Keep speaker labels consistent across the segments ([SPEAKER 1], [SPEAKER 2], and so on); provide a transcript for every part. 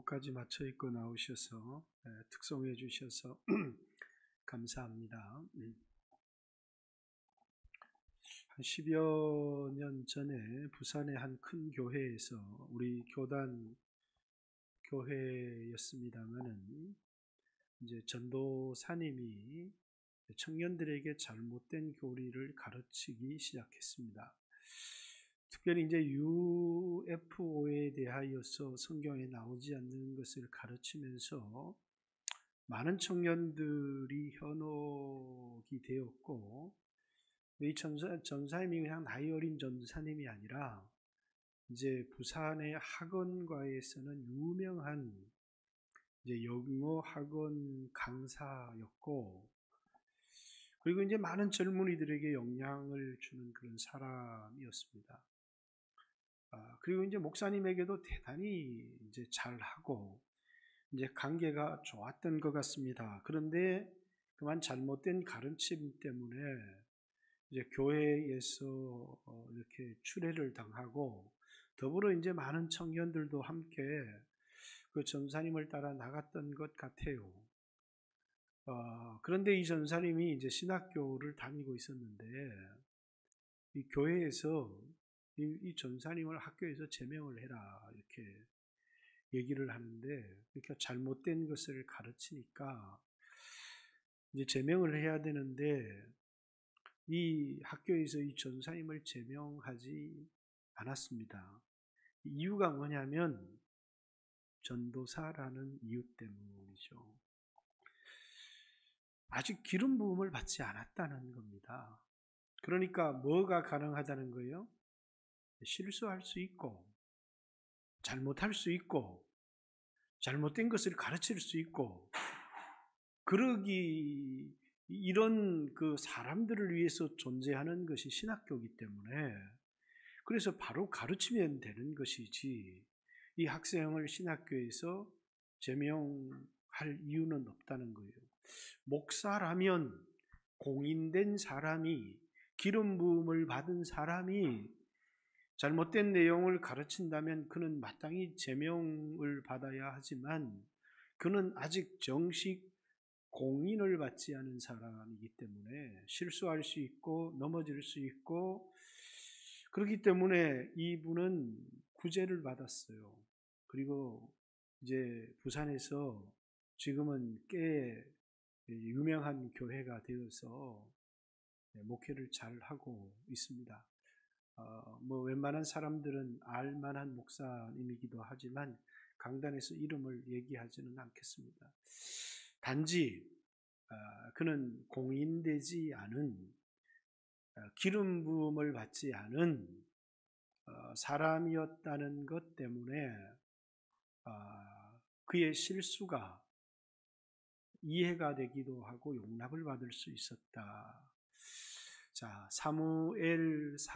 [SPEAKER 1] 옷까지 맞춰 입고 나오셔서 특송해 주셔서 감사합니다. 한 10여 년 전에 부산의 한 큰 교회에서 우리 교단 교회였습니다만은 이제 전도사님이 청년들에게 잘못된 교리를 가르치기 시작했습니다. 특별히 이제 UFO에 대하여서 성경에 나오지 않는 것을 가르치면서 많은 청년들이 현혹이 되었고, 이 전사님이 그냥 나이 어린 전사님이 아니라 이제 부산의 학원가에서는 유명한 이제 영어 학원 강사였고, 그리고 이제 많은 젊은이들에게 영향을 주는 그런 사람이었습니다. 그리고 이제 목사님에게도 대단히 이제 잘하고 이제 관계가 좋았던 것 같습니다. 그런데 그만 잘못된 가르침 때문에 이제 교회에서 이렇게 추례를 당하고, 더불어 이제 많은 청년들도 함께 그 전사님을 따라 나갔던 것 같아요. 그런데 이 전사님이 이제 신학교를 다니고 있었는데, 이 교회에서 이 전사님을 학교에서 제명을 해라 이렇게 얘기를 하는데, 이렇게 잘못된 것을 가르치니까 이제 제명을 해야 되는데, 이 학교에서 이 전사님을 제명하지 않았습니다. 이유가 뭐냐면 전도사라는 이유 때문이죠. 아직 기름 부음을 받지 않았다는 겁니다. 그러니까 뭐가 가능하다는 거예요? 실수할 수 있고, 잘못할 수 있고, 잘못된 것을 가르칠 수 있고, 이런 그 사람들을 위해서 존재하는 것이 신학교이기 때문에, 그래서 바로 가르치면 되는 것이지, 이 학생을 신학교에서 제명할 이유는 없다는 거예요. 목사라면 공인된 사람이, 기름 부음을 받은 사람이 잘못된 내용을 가르친다면 그는 마땅히 제명을 받아야 하지만, 그는 아직 정식 공인을 받지 않은 사람이기 때문에 실수할 수 있고 넘어질 수 있고, 그렇기 때문에 이분은 구제를 받았어요. 그리고 이제 부산에서 지금은 꽤 유명한 교회가 되어서 목회를 잘 하고 있습니다. 뭐 웬만한 사람들은 알만한 목사님이기도 하지만 강단에서 이름을 얘기하지는 않겠습니다. 단지 그는 공인되지 않은, 기름 부음을 받지 않은 사람이었다는 것 때문에 그의 실수가 이해가 되기도 하고 용납을 받을 수 있었다. 자, 사무엘상은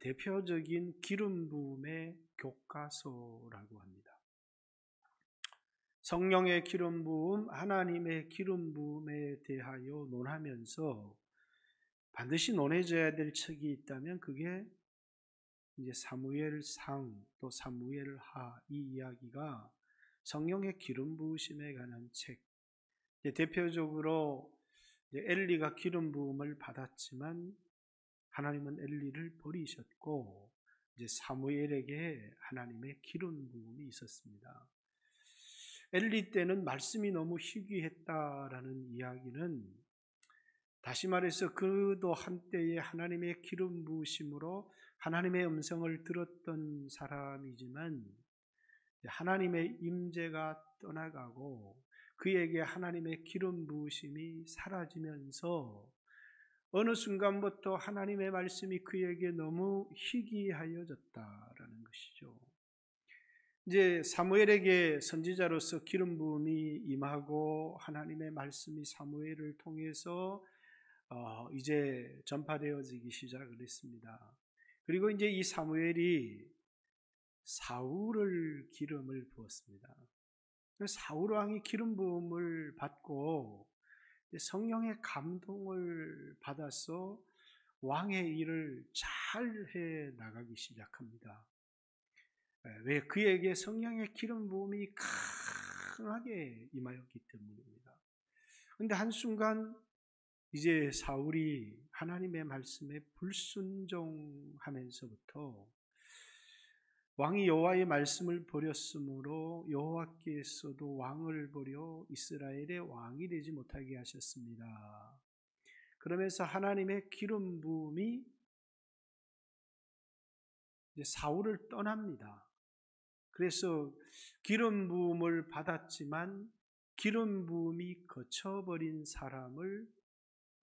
[SPEAKER 1] 대표적인 기름 부음의 교과서라고 합니다. 성령의 기름 부음, 하나님의 기름 부음에 대하여 논하면서 반드시 논해져야 될 책이 있다면 그게 이제 사무엘상 또 사무엘하, 이 이야기가 성령의 기름 부으심에 관한 책. 대표적으로 엘리가 기름 부음을 받았지만 하나님은 엘리를 버리셨고, 이제 사무엘에게 하나님의 기름 부음이 있었습니다. 엘리 때는 말씀이 너무 희귀했다라는 이야기는, 다시 말해서 그도 한때에 하나님의 기름 부으심으로 하나님의 음성을 들었던 사람이지만 하나님의 임재가 떠나가고 그에게 하나님의 기름 부으심이 사라지면서 어느 순간부터 하나님의 말씀이 그에게 너무 희귀하여졌다라는 것이죠. 이제 사무엘에게 선지자로서 기름 부음이 임하고 하나님의 말씀이 사무엘을 통해서 이제 전파되어지기 시작을 했습니다. 그리고 이제 이 사무엘이 사울을 기름을 부었습니다. 사울 왕이 기름 부음을 받고 성령의 감동을 받아서 왕의 일을 잘 해 나가기 시작합니다. 왜? 그에게 성령의 기름 부음이 강하게 임하였기 때문입니다. 그런데 한순간 이제 사울이 하나님의 말씀에 불순종하면서부터 왕이 여호와의 말씀을 버렸으므로 여호와께서도 왕을 버려 이스라엘의 왕이 되지 못하게 하셨습니다. 그러면서 하나님의 기름 부음이 이제 사울을 떠납니다. 그래서 기름 부음을 받았지만 기름 부음이 거쳐버린 사람을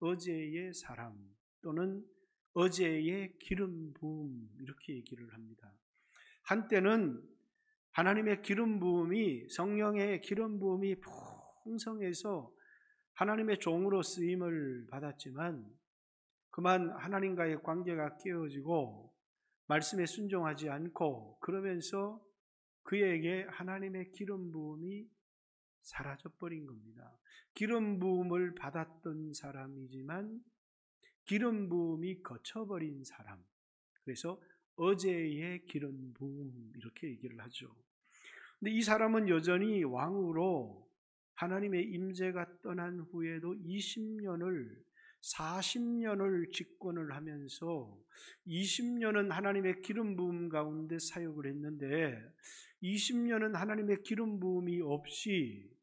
[SPEAKER 1] 어제의 사람 또는 어제의 기름 부음 이렇게 얘기를 합니다. 한때는 하나님의 기름 부음이 성령의 기름 부음이 풍성해서 하나님의 종으로 쓰임을 받았지만 그만 하나님과의 관계가 깨어지고 말씀에 순종하지 않고 그러면서 그에게 하나님의 기름 부음이 사라져 버린 겁니다. 기름 부음을 받았던 사람이지만 기름 부음이 거쳐버린 사람. 그래서 어제의 기름 부음 이렇게 얘기를 하죠. 근데 이 사람은 여전히 왕으로 하나님의 임재가 떠난 후에도 40년을 집권을 하면서 20년은 하나님의 기름 부음 가운데 사역을 했는데 20년은 하나님의 기름 부음이 없이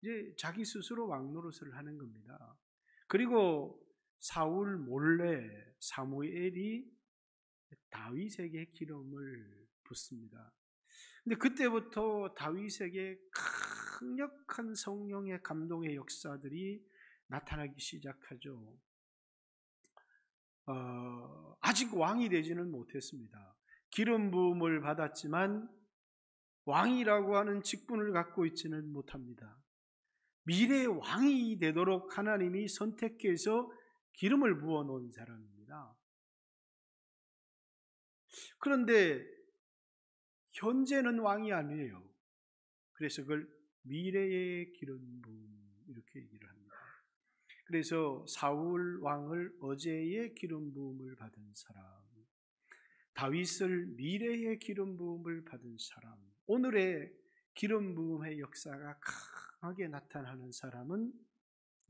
[SPEAKER 1] 이제 자기 스스로 왕 노릇을 하는 겁니다. 그리고 사울 몰래 사무엘이 다윗에게 기름을 붓습니다. 근데 그때부터 다윗에게 강력한 성령의 감동의 역사들이 나타나기 시작하죠. 아직 왕이 되지는 못했습니다. 기름 부음을 받았지만 왕이라고 하는 직분을 갖고 있지는 못합니다. 미래의 왕이 되도록 하나님이 선택해서 기름을 부어 놓은 사람입니다. 그런데 현재는 왕이 아니에요. 그래서 그걸 미래의 기름 부음 이렇게 얘기를 합니다. 그래서 사울 왕을 어제의 기름 부음을 받은 사람, 다윗을 미래의 기름 부음을 받은 사람, 오늘의 기름 부음의 역사가 강하게 나타나는 사람은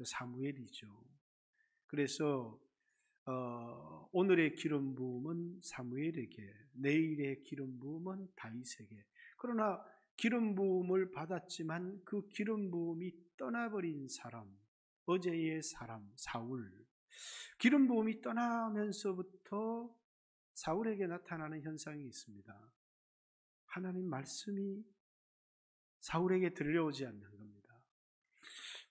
[SPEAKER 1] 사무엘이죠. 그래서 오늘의 기름 부음은 사무엘에게, 내일의 기름 부음은 다윗에게. 그러나 기름 부음을 받았지만 그 기름 부음이 떠나버린 사람, 어제의 사람 사울. 기름 부음이 떠나면서부터 사울에게 나타나는 현상이 있습니다. 하나님 말씀이 사울에게 들려오지 않는 겁니다.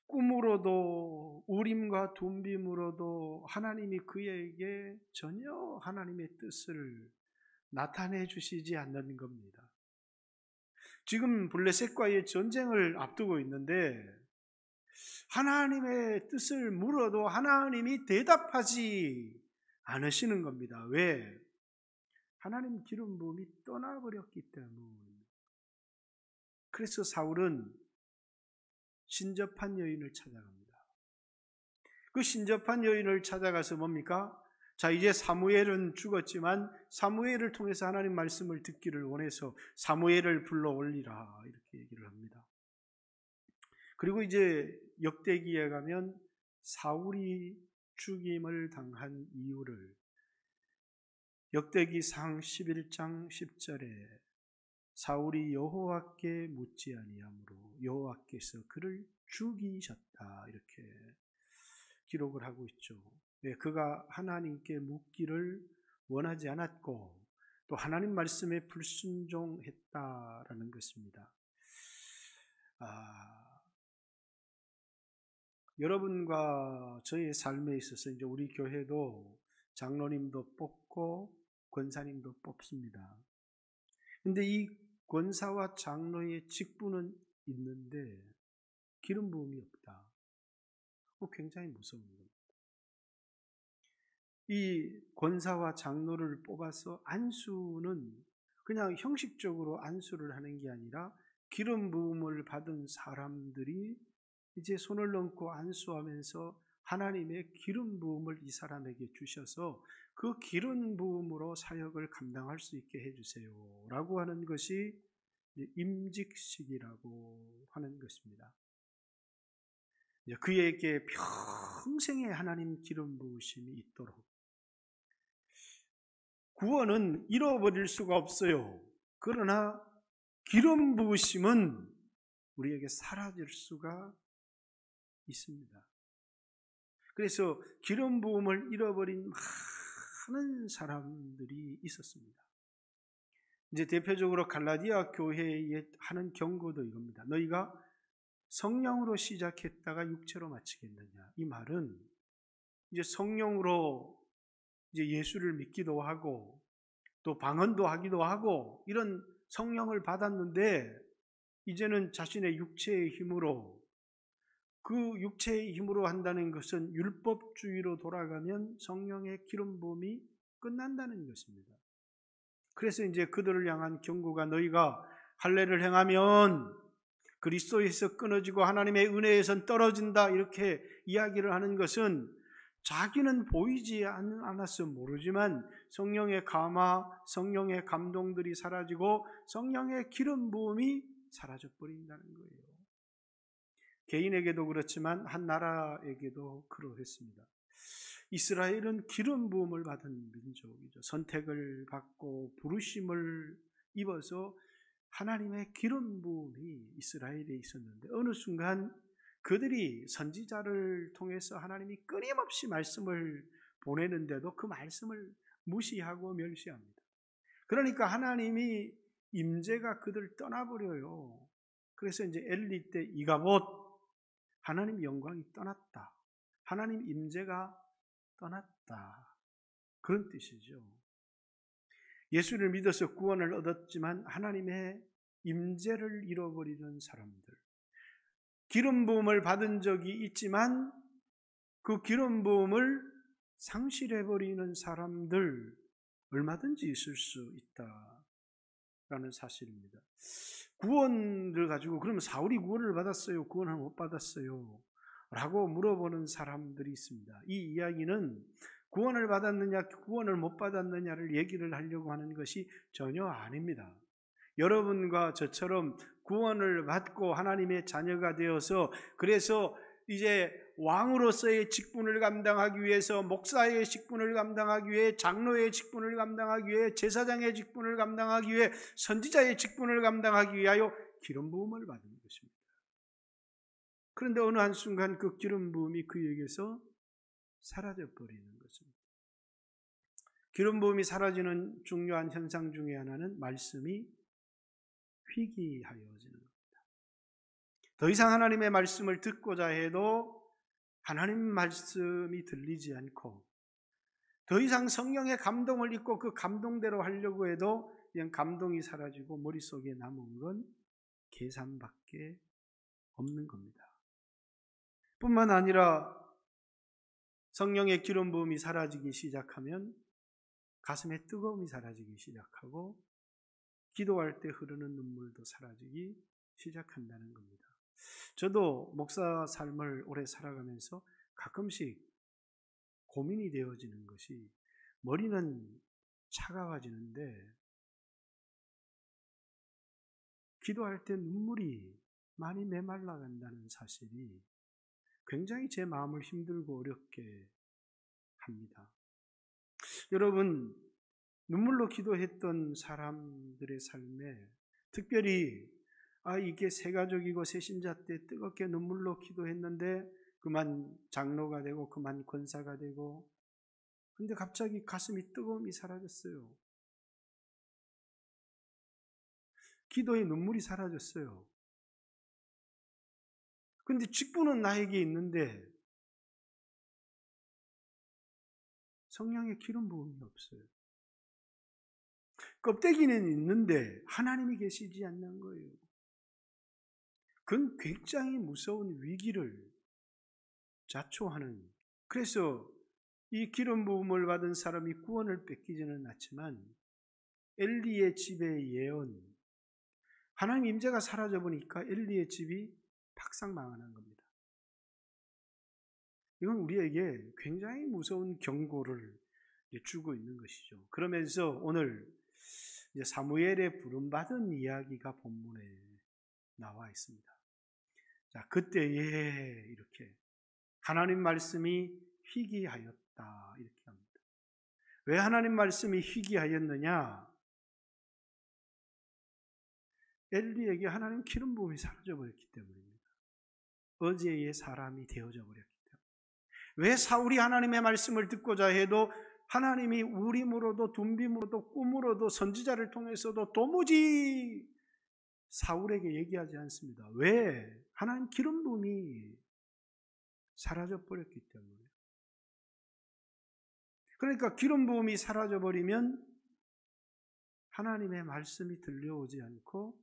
[SPEAKER 1] 꿈으로도 우림과 둠빔으로도 하나님이 그에게 전혀 하나님의 뜻을 나타내 주시지 않는 겁니다. 지금 블레셋과의 전쟁을 앞두고 있는데 하나님의 뜻을 물어도 하나님이 대답하지 않으시는 겁니다. 왜? 하나님 기름 부음이 떠나버렸기 때문에. 그래서 사울은 신접한 여인을 찾아갑니다. 그 신접한 여인을 찾아가서 뭡니까? 자, 이제 사무엘은 죽었지만 사무엘을 통해서 하나님 말씀을 듣기를 원해서 사무엘을 불러 올리라 이렇게 얘기를 합니다. 그리고 이제 역대기에 가면 사울이 죽임을 당한 이유를 역대기상 11장 10절에 사울이 여호와께 묻지 아니하므로 여호와께서 그를 죽이셨다 이렇게 기록을 하고 있죠. 네, 그가 하나님께 묻기를 원하지 않았고 또 하나님 말씀에 불순종했다라는 것입니다. 여러분과 저의 삶에 있어서 이제 우리 교회도 장로님도 뽑고 권사님도 뽑습니다. 근데 이 권사와 장로의 직분은 있는데 기름 부음이 없다. 굉장히 무서운 겁니다. 이 권사와 장로를 뽑아서 안수는 그냥 형식적으로 안수를 하는 게 아니라 기름 부음을 받은 사람들이 이제 손을 얹고 안수하면서 하나님의 기름 부음을 이 사람에게 주셔서 그 기름 부음으로 사역을 감당할 수 있게 해주세요 라고 하는 것이 임직식이라고 하는 것입니다. 그에게 평생의 하나님 기름 부으심이 있도록, 구원은 잃어버릴 수가 없어요. 그러나 기름 부으심은 우리에게 사라질 수가 있습니다. 그래서 기름 부음을 잃어버린 많은 사람들이 있었습니다. 이제 대표적으로 갈라디아 교회에 하는 경고도 이겁니다. 너희가 성령으로 시작했다가 육체로 마치겠느냐. 이 말은 이제 성령으로 이제 예수를 믿기도 하고 또 방언도 하기도 하고 이런 성령을 받았는데 이제는 자신의 육체의 힘으로, 그 육체의 힘으로 한다는 것은 율법주의로 돌아가면 성령의 기름 부음이 끝난다는 것입니다. 그래서 이제 그들을 향한 경고가 너희가 할례를 행하면 그리스도에서 끊어지고 하나님의 은혜에선 떨어진다 이렇게 이야기를 하는 것은 자기는 보이지 않아서 모르지만 성령의 감화, 성령의 감동들이 사라지고 성령의 기름 부음이 사라져 버린다는 거예요. 개인에게도 그렇지만 한 나라에게도 그러했습니다. 이스라엘은 기름 부음을 받은 민족이죠. 선택을 받고 부르심을 입어서 하나님의 기름 부음이 이스라엘에 있었는데 어느 순간 그들이 선지자를 통해서 하나님이 끊임없이 말씀을 보내는데도 그 말씀을 무시하고 멸시합니다. 그러니까 하나님이 임재가 그들을 떠나버려요. 그래서 이제 엘리 때 이가봇, 하나님 영광이 떠났다, 하나님 임재가 떠났다, 그런 뜻이죠. 예수를 믿어서 구원을 얻었지만 하나님의 임재를 잃어버리는 사람들, 기름 부음을 받은 적이 있지만 그 기름 부음을 상실해버리는 사람들 얼마든지 있을 수 있다라는 사실입니다. 구원을 가지고 그러면 사울이 구원을 받았어요? 구원을 못 받았어요? 라고 물어보는 사람들이 있습니다. 이 이야기는 구원을 받았느냐 구원을 못 받았느냐를 얘기를 하려고 하는 것이 전혀 아닙니다. 여러분과 저처럼 구원을 받고 하나님의 자녀가 되어서 그래서 이제 왕으로서의 직분을 감당하기 위해서, 목사의 직분을 감당하기 위해, 장로의 직분을 감당하기 위해, 제사장의 직분을 감당하기 위해, 선지자의 직분을 감당하기 위하여 기름 부음을 받은 것입니다. 그런데 어느 한순간 그 기름 부음이 그에게서 사라져 버리는 것입니다. 기름 부음이 사라지는 중요한 현상 중에 하나는 말씀이 희귀하여지는 겁니다. 더 이상 하나님의 말씀을 듣고자 해도 하나님 말씀이 들리지 않고, 더 이상 성령의 감동을 입고 그 감동대로 하려고 해도 그냥 감동이 사라지고 머릿속에 남은 건 계산밖에 없는 겁니다. 뿐만 아니라 성령의 기름 부음이 사라지기 시작하면 가슴의 뜨거움이 사라지기 시작하고 기도할 때 흐르는 눈물도 사라지기 시작한다는 겁니다. 저도 목사 삶을 오래 살아가면서 가끔씩 고민이 되어지는 것이, 머리는 차가워지는데 기도할 때 눈물이 많이 메말라간다는 사실이 굉장히 제 마음을 힘들고 어렵게 합니다. 여러분, 눈물로 기도했던 사람들의 삶에 특별히 이게 새가족이고 새신자 때 뜨겁게 눈물로 기도했는데 그만 장로가 되고 그만 권사가 되고, 근데 갑자기 가슴이 뜨거움이 사라졌어요. 기도의 눈물이 사라졌어요. 근데 직분은 나에게 있는데 성령의 기름 부음이 없어요. 껍데기는 있는데 하나님이 계시지 않는 거예요. 그건 굉장히 무서운 위기를 자초하는, 그래서 이 기름 부음을 받은 사람이 구원을 뺏기지는 않지만 엘리의 집의 예언, 하나님 임재가 사라져 보니까 엘리의 집이 박상 망하는 겁니다. 이건 우리에게 굉장히 무서운 경고를 주고 있는 것이죠. 그러면서 오늘 이제 사무엘의 부름받은 이야기가 본문에 나와 있습니다. 자, 그때에 이렇게 하나님 말씀이 희귀하였다 이렇게 합니다. 왜 하나님 말씀이 희귀하였느냐? 엘리에게 하나님 기름 부음이 사라져 버렸기 때문입니다. 어제의 사람이 되어져 버렸기 때문에. 왜 사울이 하나님의 말씀을 듣고자 해도 하나님이 우림으로도 둠빔으로도 꿈으로도 선지자를 통해서도 도무지 사울에게 얘기하지 않습니다. 왜? 하나님 기름 부음이 사라져 버렸기 때문에. 그러니까 기름 부음이 사라져 버리면 하나님의 말씀이 들려오지 않고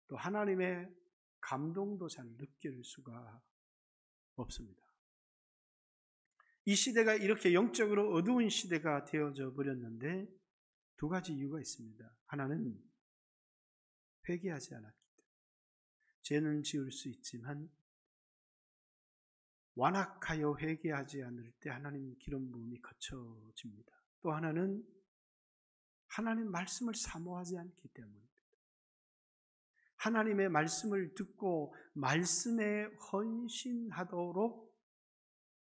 [SPEAKER 1] 또 하나님의 감동도 잘 느낄 수가 없습니다. 이 시대가 이렇게 영적으로 어두운 시대가 되어져 버렸는데 두 가지 이유가 있습니다. 하나는 회개하지 않았기 때문에. 죄는 지을 수 있지만 완악하여 회개하지 않을 때 하나님 기름 부음이 거쳐집니다. 또 하나는 하나님 말씀을 사모하지 않기 때문입니다. 하나님의 말씀을 듣고 말씀에 헌신하도록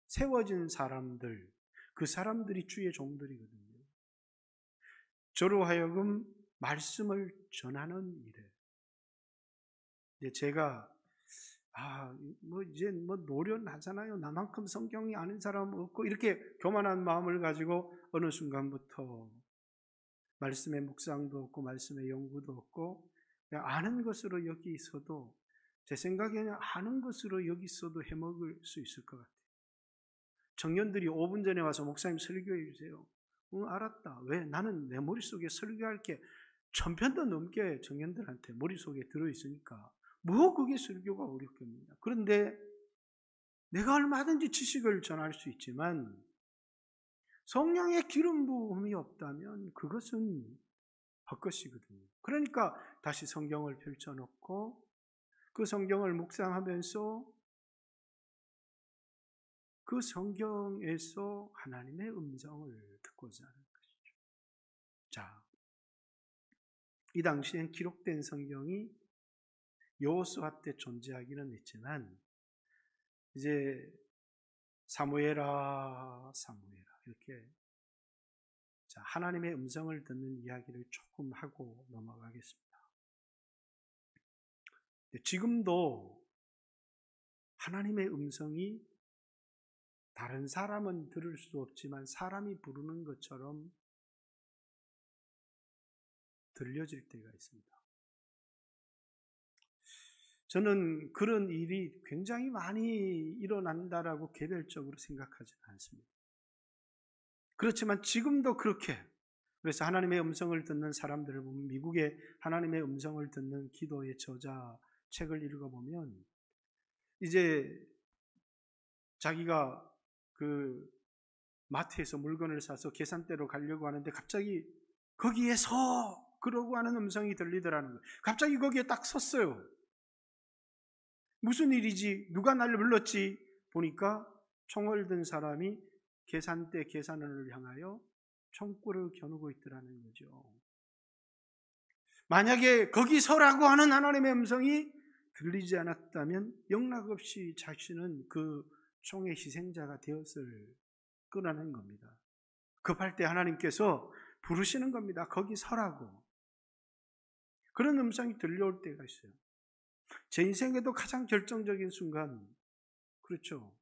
[SPEAKER 1] 세워진 사람들, 그 사람들이 주의 종들이거든요. 저로 하여금 말씀을 전하는 일에 제가 이제 노련하잖아요. 나만큼 성경이 아는 사람 없고 이렇게 교만한 마음을 가지고 어느 순간부터 말씀의 묵상도 없고 말씀의 연구도 없고 그냥 아는 것으로 여기 있어도 제 생각에는 아는 것으로 여기 있어도 해먹을 수 있을 것 같아요. 청년들이 5분 전에 와서 목사님 설교해 주세요. 알았다. 왜? 나는 내 머릿속에 설교할 게 1000편도 넘게 청년들한테 머릿속에 들어있으니까 뭐 그게 설교가 어렵겠느냐. 그런데 내가 얼마든지 지식을 전할 수 있지만 성령의 기름 부음이 없다면 그것은 헛것이거든요. 그러니까 다시 성경을 펼쳐놓고 그 성경을 묵상하면서 그 성경에서 하나님의 음성을 듣고자 하는 것이죠. 자, 이 당시엔 기록된 성경이 여호수아 때 존재하기는 했지만 이제 사무엘아 이렇게 자, 하나님의 음성을 듣는 이야기를 조금 하고 넘어가겠습니다. 지금도 하나님의 음성이 다른 사람은 들을 수 없지만 사람이 부르는 것처럼 들려질 때가 있습니다. 저는 그런 일이 굉장히 많이 일어난다라고 개별적으로 생각하지는 않습니다. 그렇지만 지금도 그렇게 그래서 하나님의 음성을 듣는 사람들을 보면 미국의 하나님의 음성을 듣는 기도의 저자 책을 읽어보면 이제 자기가 그 마트에서 물건을 사서 계산대로 가려고 하는데 갑자기 거기에서 그러고 하는 음성이 들리더라는 거예요. 갑자기 거기에 딱 섰어요. 무슨 일이지? 누가 나를 불렀지? 보니까 총을 든 사람이 계산대 계산원을 향하여 총구를 겨누고 있더라는 거죠. 만약에 거기 서라고 하는 하나님의 음성이 들리지 않았다면 영락없이 자신은 그 총의 희생자가 되었을 거라는 겁니다. 급할 때 하나님께서 부르시는 겁니다. 거기 서라고. 그런 음성이 들려올 때가 있어요. 제 인생에도 가장 결정적인 순간, 그렇죠.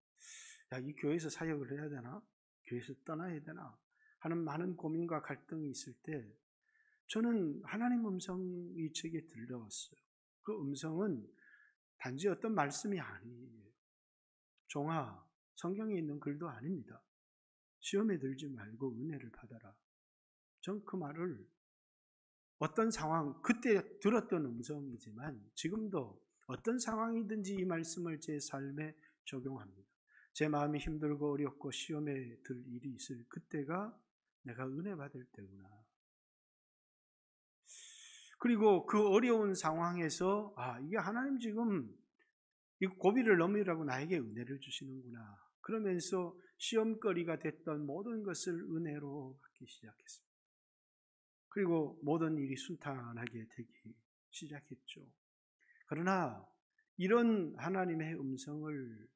[SPEAKER 1] 야, 이 교회에서 사역을 해야 되나? 교회에서 떠나야 되나? 하는 많은 고민과 갈등이 있을 때 저는 하나님 음성이 제게 들려왔어요. 그 음성은 단지 어떤 말씀이 아니에요. 종아, 성경에 있는 글도 아닙니다. 시험에 들지 말고 은혜를 받아라. 전 그 말을 어떤 상황, 그때 들었던 음성이지만 지금도 어떤 상황이든지 이 말씀을 제 삶에 적용합니다. 제 마음이 힘들고 어렵고 시험에 들 일이 있을 그때가 내가 은혜 받을 때구나. 그리고 그 어려운 상황에서 이게 하나님 지금 이 고비를 넘으라고 나에게 은혜를 주시는구나. 그러면서 시험거리가 됐던 모든 것을 은혜로 받기 시작했습니다. 그리고 모든 일이 순탄하게 되기 시작했죠. 그러나 이런 하나님의 음성을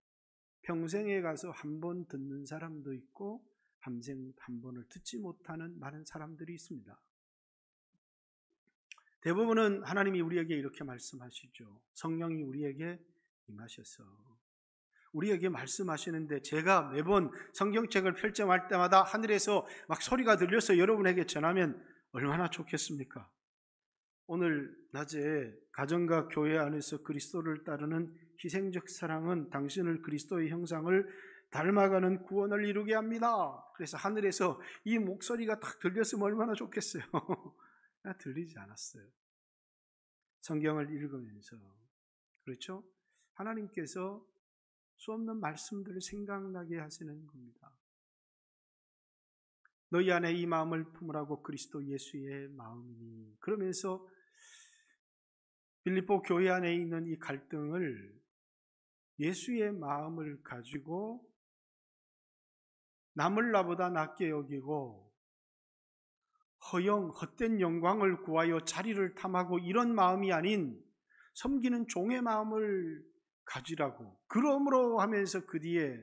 [SPEAKER 1] 평생에 가서 한 번 듣는 사람도 있고 한생 한 번을 듣지 못하는 많은 사람들이 있습니다. 대부분은 하나님이 우리에게 이렇게 말씀하시죠. 성령이 우리에게 임하셔서 우리에게 말씀하시는데, 제가 매번 성경책을 펼쳐갈 때마다 하늘에서 막 소리가 들려서 여러분에게 전하면 얼마나 좋겠습니까? 오늘 낮에 가정과 교회 안에서 그리스도를 따르는 희생적 사랑은 당신을 그리스도의 형상을 닮아가는 구원을 이루게 합니다. 그래서 하늘에서 이 목소리가 딱 들렸으면 얼마나 좋겠어요. 들리지 않았어요. 성경을 읽으면서. 그렇죠? 하나님께서 수없는 말씀들을 생각나게 하시는 겁니다. 너희 안에 이 마음을 품으라고 그리스도 예수의 마음이니. 그러면서 빌립보 교회 안에 있는 이 갈등을 예수의 마음을 가지고 남을 나보다 낫게 여기고 헛된 영광을 구하여 자리를 탐하고 이런 마음이 아닌 섬기는 종의 마음을 가지라고. 그러므로 하면서 그 뒤에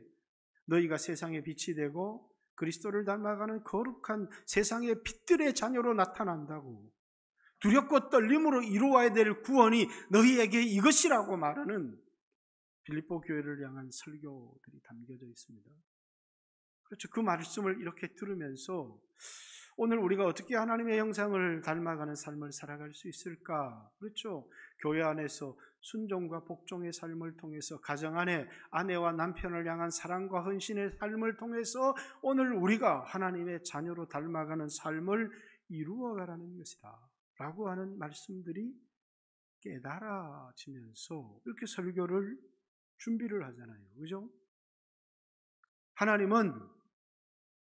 [SPEAKER 1] 너희가 세상의 빛이 되고 그리스도를 닮아가는 거룩한 세상의 빛들의 자녀로 나타난다고. 두렵고 떨림으로 이루어야 될 구원이 너희에게 이것이라고 말하는 빌립보 교회를 향한 설교들이 담겨져 있습니다. 그렇죠. 그 말씀을 이렇게 들으면서 오늘 우리가 어떻게 하나님의 형상을 닮아가는 삶을 살아갈 수 있을까? 그렇죠. 교회 안에서 순종과 복종의 삶을 통해서, 가정 안에 아내와 남편을 향한 사랑과 헌신의 삶을 통해서 오늘 우리가 하나님의 자녀로 닮아가는 삶을 이루어가라는 것이다 라고 하는 말씀들이 깨달아지면서 이렇게 설교를 준비를 하잖아요. 그죠? 하나님은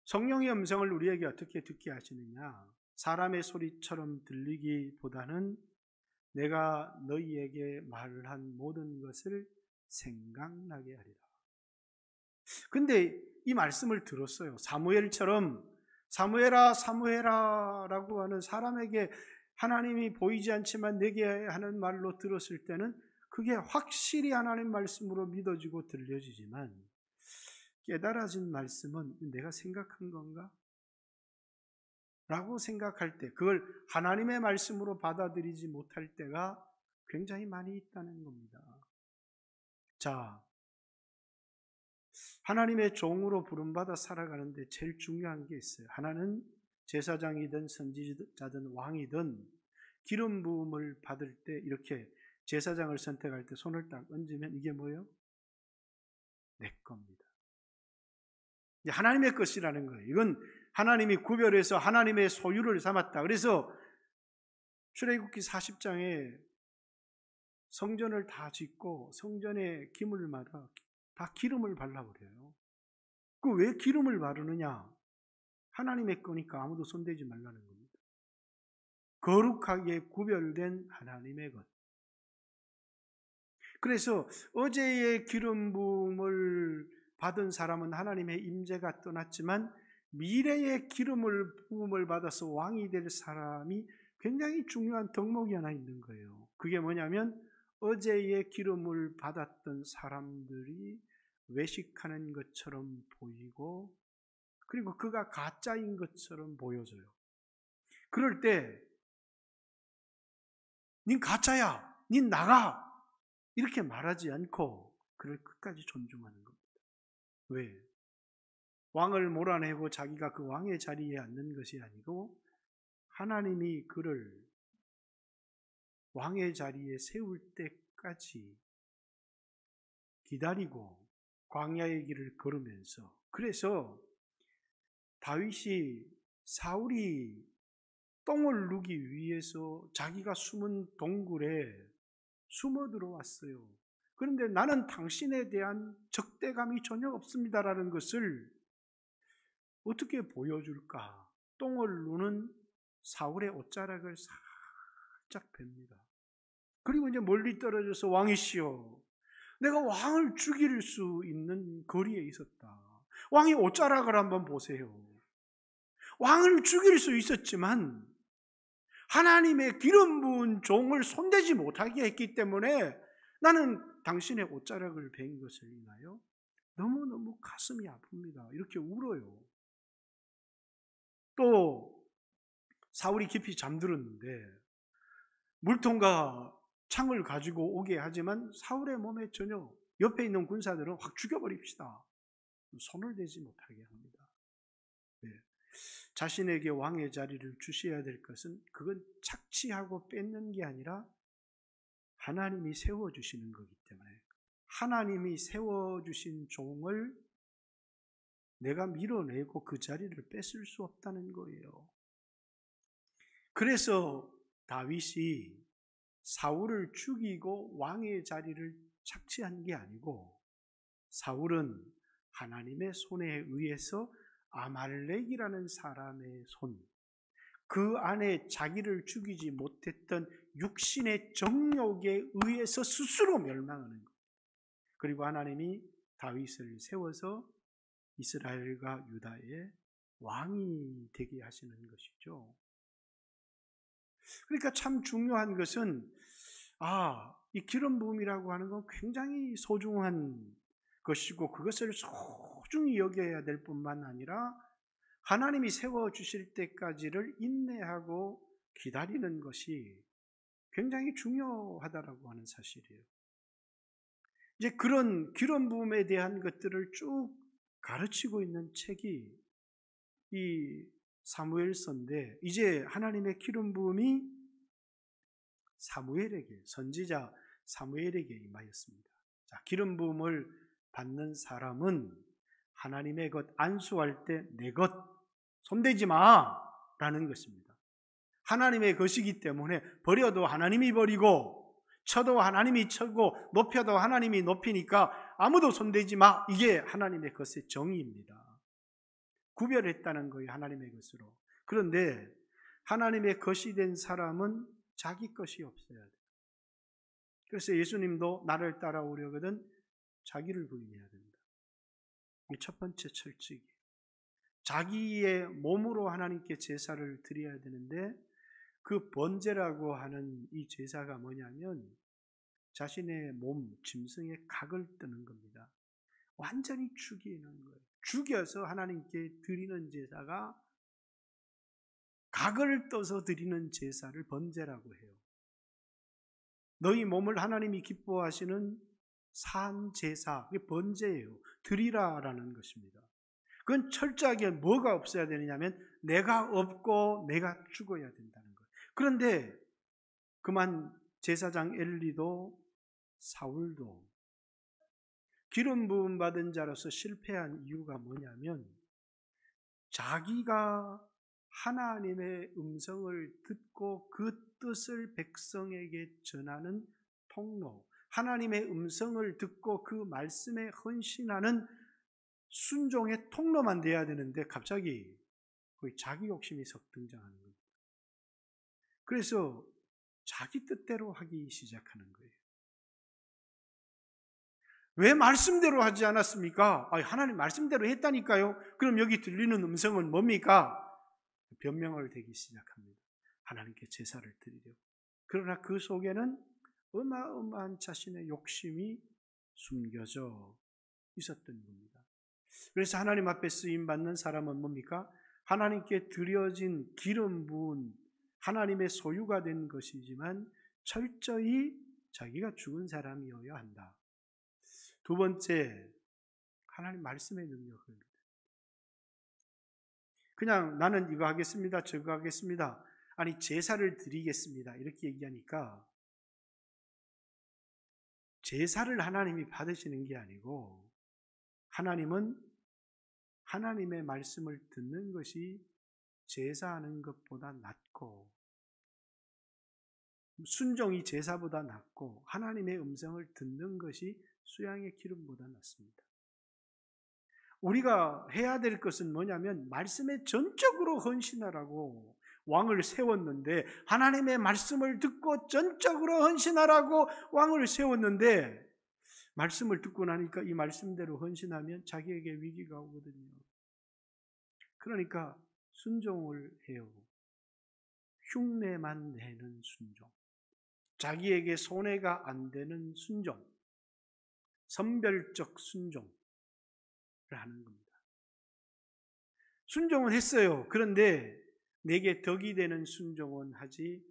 [SPEAKER 1] 성령의 음성을 우리에게 어떻게 듣게 하시느냐? 사람의 소리처럼 들리기보다는 내가 너희에게 말을 한 모든 것을 생각나게 하리라. 근데 이 말씀을 들었어요. 사무엘처럼 사무엘아 사무엘아 라고 하는 사람에게 하나님이 보이지 않지만 내게 하는 말로 들었을 때는 그게 확실히 하나님 말씀으로 믿어지고 들려지지만, 깨달아진 말씀은 내가 생각한 건가? 라고 생각할 때, 그걸 하나님의 말씀으로 받아들이지 못할 때가 굉장히 많이 있다는 겁니다. 자, 하나님의 종으로 부름받아 살아가는데 제일 중요한 게 있어요. 하나는 제사장이든 선지자든 왕이든 기름 부음을 받을 때 이렇게 제사장을 선택할 때 손을 딱 얹으면 이게 뭐예요? 내 겁니다. 하나님의 것이라는 거예요. 이건 하나님이 구별해서 하나님의 소유를 삼았다. 그래서 출애굽기 40장에 성전을 다 짓고 성전의 기물마다 다 기름을 발라버려요. 그 왜 기름을 바르느냐? 하나님의 거니까 아무도 손대지 말라는 겁니다. 거룩하게 구별된 하나님의 것. 그래서 어제의 기름 부음을 받은 사람은 하나님의 임재가 떠났지만 미래의 부음을 받아서 왕이 될 사람이 굉장히 중요한 덕목이 하나 있는 거예요. 그게 뭐냐면 어제의 기름을 받았던 사람들이 외식하는 것처럼 보이고, 그리고 그가 가짜인 것처럼 보여져요. 그럴 때 닌 가짜야, 닌 나가, 이렇게 말하지 않고 그를 끝까지 존중하는 겁니다. 왜? 왕을 몰아내고 자기가 그 왕의 자리에 앉는 것이 아니고 하나님이 그를 왕의 자리에 세울 때까지 기다리고 광야의 길을 걸으면서, 그래서 다윗이 사울이 똥을 누기 위해서 자기가 숨은 동굴에 숨어 들어왔어요. 그런데 나는 당신에 대한 적대감이 전혀 없습니다라는 것을 어떻게 보여줄까? 똥을 누는 사울의 옷자락을 살짝 뵙니다. 그리고 이제 멀리 떨어져서 왕이시여, 내가 왕을 죽일 수 있는 거리에 있었다. 왕의 옷자락을 한번 보세요. 왕을 죽일 수 있었지만 하나님의 기름 부은 종을 손대지 못하게 했기 때문에 나는 당신의 옷자락을 벤 것을 인하여 너무너무 가슴이 아픕니다. 이렇게 울어요. 또 사울이 깊이 잠들었는데 물통과 창을 가지고 오게 하지만 사울의 몸에 전혀, 옆에 있는 군사들은 확 죽여버립시다, 손을 대지 못하게 합니다. 네. 자신에게 왕의 자리를 주셔야 될 것은 그건 착취하고 뺏는 게 아니라 하나님이 세워주시는 거기 때문에 하나님이 세워주신 종을 내가 밀어내고 그 자리를 뺏을 수 없다는 거예요. 그래서 다윗이 사울을 죽이고 왕의 자리를 착취한 게 아니고 사울은 하나님의 손에 의해서 아말렉이라는 사람의 손, 그 안에 자기를 죽이지 못했던 육신의 정욕에 의해서 스스로 멸망하는 것. 그리고 하나님이 다윗을 세워서 이스라엘과 유다의 왕이 되게 하시는 것이죠. 그러니까 참 중요한 것은 이 기름 부음이라고 하는 건 굉장히 소중한 것이고 그것을 소중히 여겨야 될 뿐만 아니라 하나님이 세워주실 때까지를 인내하고 기다리는 것이 굉장히 중요하다라고 하는 사실이에요. 이제 그런 기름 부음에 대한 것들을 쭉 가르치고 있는 책이 이 사무엘서인데 이제 하나님의 기름 부음이 사무엘에게, 선지자 사무엘에게 임하였습니다. 자, 기름 부음을 받는 사람은 하나님의 것 안수할 때 내 것 손대지 마라는 것입니다. 하나님의 것이기 때문에 버려도 하나님이 버리고 쳐도 하나님이 쳐고 높여도 하나님이 높이니까 아무도 손대지 마. 이게 하나님의 것의 정의입니다. 구별했다는 거예요, 하나님의 것으로. 그런데 하나님의 것이 된 사람은 자기 것이 없어야 돼요. 그래서 예수님도 나를 따라오려거든 자기를 부인해야 된다. 이게 첫 번째 철칙이에요. 자기의 몸으로 하나님께 제사를 드려야 되는데 그 번제라고 하는 이 제사가 뭐냐면 자신의 몸, 짐승의 각을 뜨는 겁니다. 완전히 죽이는 거예요. 죽여서 하나님께 드리는 제사가 각을 떠서 드리는 제사를 번제라고 해요. 너희 몸을 하나님이 기뻐하시는 산 제사, 그게 번제예요. 드리라라는 것입니다. 그건 철저하게 뭐가 없어야 되느냐면 내가 없고 내가 죽어야 된다는 거예요. 그런데 그만 제사장 엘리도 사울도 기름 부음 받은 자로서 실패한 이유가 뭐냐면 자기가 하나님의 음성을 듣고 그 뜻을 백성에게 전하는 통로, 하나님의 음성을 듣고 그 말씀에 헌신하는 순종의 통로만 돼야 되는데 갑자기 거의 자기 욕심이 석 등장하는 겁니다. 그래서 자기 뜻대로 하기 시작하는 거예요. 왜 말씀대로 하지 않았습니까? 하나님 말씀대로 했다니까요. 그럼 여기 들리는 음성은 뭡니까? 변명을 대기 시작합니다. 하나님께 제사를 드리려고. 그러나 그 속에는 어마어마한 자신의 욕심이 숨겨져 있었던 겁니다. 그래서 하나님 앞에 쓰임받는 사람은 뭡니까? 하나님께 드려진 기름 부은 하나님의 소유가 된 것이지만 철저히 자기가 죽은 사람이어야 한다. 두 번째, 하나님 말씀의 능력을 믿어요. 그냥 나는 이거 하겠습니다, 저거 하겠습니다, 아니 제사를 드리겠습니다 이렇게 얘기하니까 제사를 하나님이 받으시는 게 아니고 하나님은 하나님의 말씀을 듣는 것이 제사하는 것보다 낫고 순종이 제사보다 낫고 하나님의 음성을 듣는 것이 수양의 기름보다 낫습니다. 우리가 해야 될 것은 뭐냐면 말씀에 전적으로 헌신하라고 왕을 세웠는데 하나님의 말씀을 듣고 전적으로 헌신하라고 왕을 세웠는데 말씀을 듣고 나니까 이 말씀대로 헌신하면 자기에게 위기가 오거든요. 그러니까 순종을 해요. 흉내만 내는 순종, 자기에게 손해가 안 되는 순종, 선별적 순종을 하는 겁니다. 순종은 했어요. 그런데 내게 덕이 되는 순종은 하지,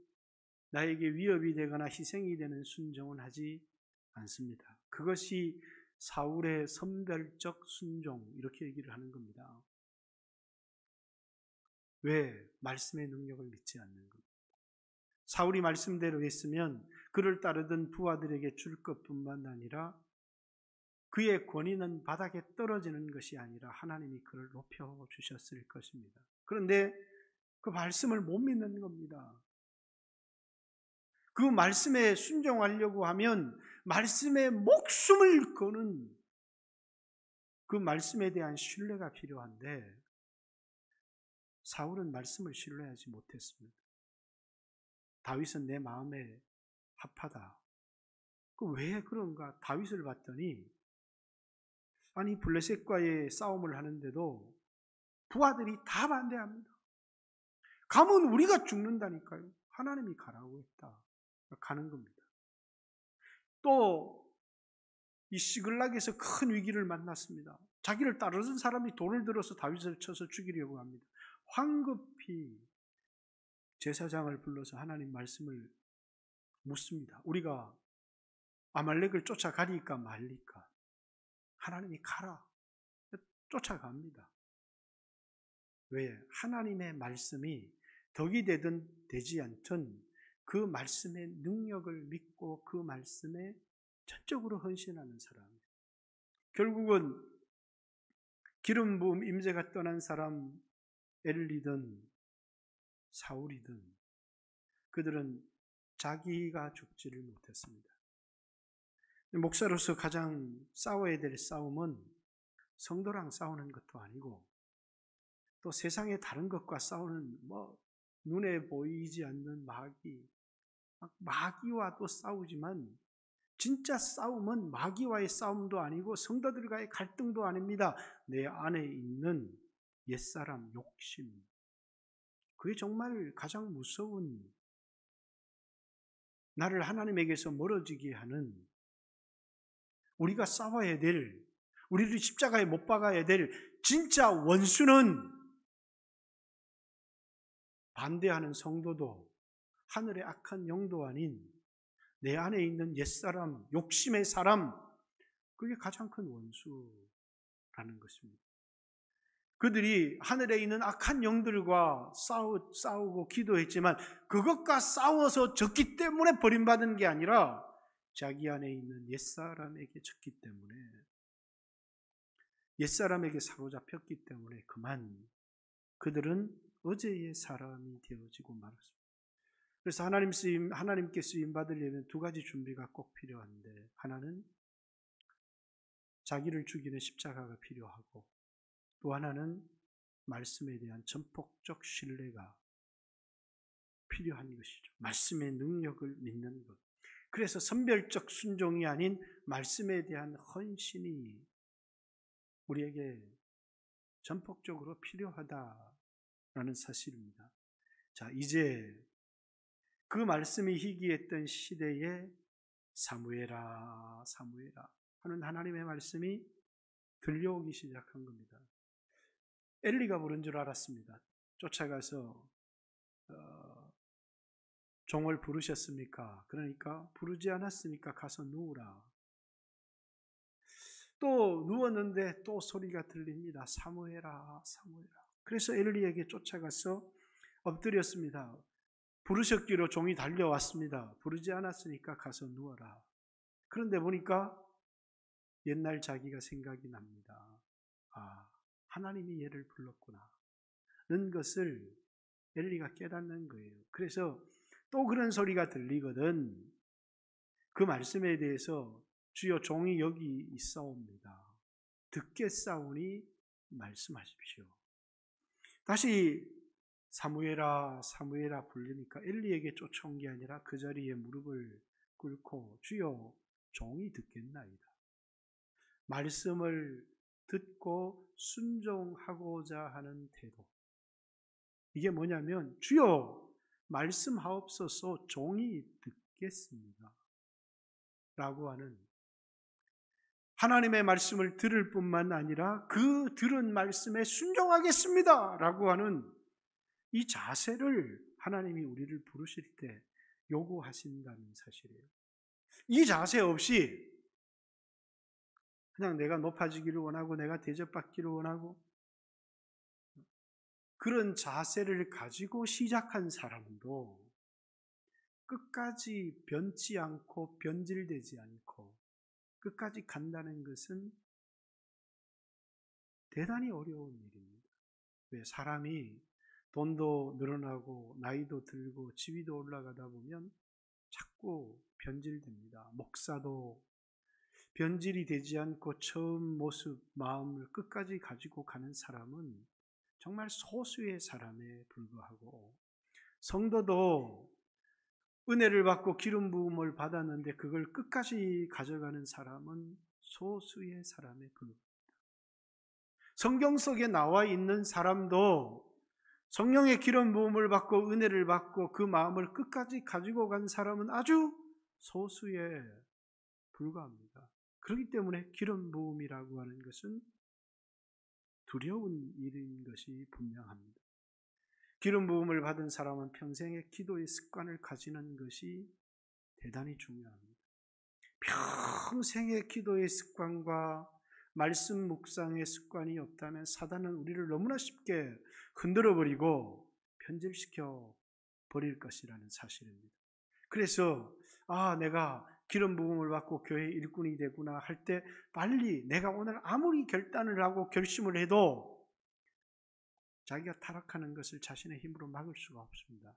[SPEAKER 1] 나에게 위협이 되거나 희생이 되는 순종은 하지 않습니다. 그것이 사울의 선별적 순종, 이렇게 얘기를 하는 겁니다. 왜? 말씀의 능력을 믿지 않는 겁니다. 사울이 말씀대로 했으면 그를 따르던 부하들에게 줄 것뿐만 아니라 그의 권위는 바닥에 떨어지는 것이 아니라 하나님이 그를 높여주셨을 것입니다. 그런데 그 말씀을 못 믿는 겁니다. 그 말씀에 순종하려고 하면 말씀에 목숨을 거는 그 말씀에 대한 신뢰가 필요한데 사울은 말씀을 신뢰하지 못했습니다. 다윗은 내 마음에 합하다. 왜 그런가? 다윗을 봤더니 아니 블레셋과의 싸움을 하는데도 부하들이 다 반대합니다. 가면 우리가 죽는다니까요. 하나님이 가라고 했다. 가는 겁니다. 또 이 시글락에서 큰 위기를 만났습니다. 자기를 따르던 사람이 돌을 들어서 다윗을 쳐서 죽이려고 합니다. 황급히 제사장을 불러서 하나님 말씀을 묻습니다. 우리가 아말렉을 쫓아가리까 말리까? 하나님이 가라. 쫓아갑니다. 왜? 하나님의 말씀이 덕이 되든 되지 않든 그 말씀의 능력을 믿고 그 말씀에 전적으로 헌신하는 사람이에요. 결국은 기름 부음 임재가 떠난 사람 엘리든 사울이든 그들은 자기가 죽지를 못했습니다. 목사로서 가장 싸워야 될 싸움은 성도랑 싸우는 것도 아니고 또 세상의 다른 것과 싸우는 눈에 보이지 않는 마귀와 또 싸우지만 진짜 싸움은 마귀와의 싸움도 아니고 성도들과의 갈등도 아닙니다. 내 안에 있는 옛사람 욕심, 그게 정말 가장 무서운, 나를 하나님에게서 멀어지게 하는, 우리가 싸워야 될, 우리를 십자가에 못 박아야 될 진짜 원수는 반대하는 성도도 하늘의 악한 영도 아닌 내 안에 있는 옛사람, 욕심의 사람, 그게 가장 큰 원수라는 것입니다. 그들이 하늘에 있는 악한 영들과 싸우고 기도했지만 그것과 싸워서 졌기 때문에 버림받은 게 아니라 자기 안에 있는 옛사람에게 졌기 때문에, 옛사람에게 사로잡혔기 때문에 그만 그들은 어제의 사람이 되어지고 말았습니다. 그래서 하나님께 쓰임 받으려면 두 가지 준비가 꼭 필요한데, 하나는 자기를 죽이는 십자가가 필요하고 또 하나는 말씀에 대한 전폭적 신뢰가 필요한 것이죠. 말씀의 능력을 믿는 것. 그래서 선별적 순종이 아닌 말씀에 대한 헌신이 우리에게 전폭적으로 필요하다라는 사실입니다. 자, 이제 그 말씀이 희귀했던 시대에 사무엘아 사무엘아 하는 하나님의 말씀이 들려오기 시작한 겁니다. 엘리가 부른 줄 알았습니다. 쫓아가서 종을 부르셨습니까? 그러니까 부르지 않았으니까 가서 누우라. 또 누웠는데 또 소리가 들립니다. 사무엘아 사무엘아. 그래서 엘리에게 쫓아가서 엎드렸습니다. 부르셨기로 종이 달려왔습니다. 부르지 않았으니까 가서 누워라. 그런데 보니까 옛날 자기가 생각이 납니다. 하나님이 얘를 불렀구나 는 것을 엘리가 깨닫는 거예요. 그래서 또 그런 소리가 들리거든 그 말씀에 대해서 주여 종이 여기 있사옵니다. 듣겠사오니 말씀하십시오. 다시 사무엘아 사무엘아 부르니까 엘리에게 쫓아온 게 아니라 그 자리에 무릎을 꿇고 주여 종이 듣겠나이다. 말씀을 듣고 순종하고자 하는 태도. 이게 뭐냐면 주여 말씀하옵소서 종이 듣겠습니다 라고 하는, 하나님의 말씀을 들을 뿐만 아니라 그 들은 말씀에 순종하겠습니다 라고 하는 이 자세를 하나님이 우리를 부르실 때 요구하신다는 사실이에요. 이 자세 없이 그냥 내가 높아지기를 원하고 내가 대접받기를 원하고 그런 자세를 가지고 시작한 사람도 끝까지 변치 않고 변질되지 않고 끝까지 간다는 것은 대단히 어려운 일입니다. 왜? 사람이 돈도 늘어나고 나이도 들고 지위도 올라가다 보면 자꾸 변질됩니다. 목사도 변질이 되지 않고 처음 모습, 마음을 끝까지 가지고 가는 사람은 정말 소수의 사람에 불과하고, 성도도 은혜를 받고 기름 부음을 받았는데 그걸 끝까지 가져가는 사람은 소수의 사람에 불과합니다. 성경 속에 나와 있는 사람도 성령의 기름 부음을 받고 은혜를 받고 그 마음을 끝까지 가지고 간 사람은 아주 소수에 불과합니다. 그렇기 때문에 기름 부음이라고 하는 것은 두려운 일인 것이 분명합니다. 기름 부음을 받은 사람은 평생의 기도의 습관을 가지는 것이 대단히 중요합니다. 평생의 기도의 습관과 말씀 묵상의 습관이 없다면 사단은 우리를 너무나 쉽게 흔들어버리고 변질시켜 버릴 것이라는 사실입니다. 그래서 내가 기름 부음을 받고 교회 일꾼이 되구나 할 때 빨리, 내가 오늘 아무리 결단을 하고 결심을 해도 자기가 타락하는 것을 자신의 힘으로 막을 수가 없습니다.